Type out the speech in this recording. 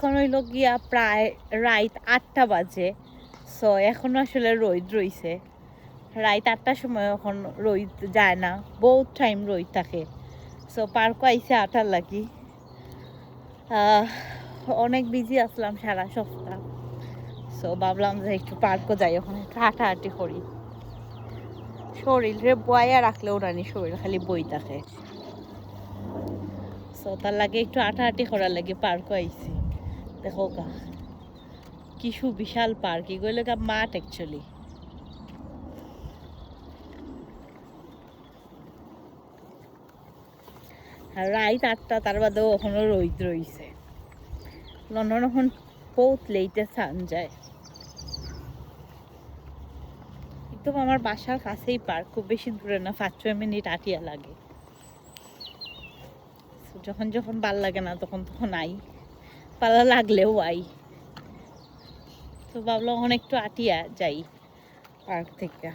এখন হইল গিয়া প্রায় রাত 8টা বাজে। সো এখনো আসলে রোদ রইছে। রাত 8টার সময় এখন রোদ যায় না, বহুত টাইম রোদ থাকে। সো পার্কও আইসে আটার লাগি। অনেক বিজি আসলাম সারা সপ্তাহ। সো ভাবলাম যে একটু পার্কও যাই, ওখানে একটু হাঁটাহাঁটি করি। শরীরে বয়া রাখলেও রানি শরীর খালি বই থাকে। সো তার লাগে একটু হাঁটাহাঁটি করার লাগে পার্কও আইসি। দেখো কা কিছু বিশাল পার্ক, এগুলো মাঠ অ্যাকচুয়ালি। আর রাত 8টা, তার বাদেও এখনো রোদ রইছে। লন্ডন এখন বহুত লেটে সান যায়। একদম আমার বাসার কাছেই পার্ক, খুব বেশি দূরে না, 5-6 মিনিট আটিয়া লাগে। যখন যখন ভাল লাগে না তখন তখন আই, পালা লাগলেও আই। তো ভাবলাম এখন একটু আটিয়া যাই পার্ক থেকে।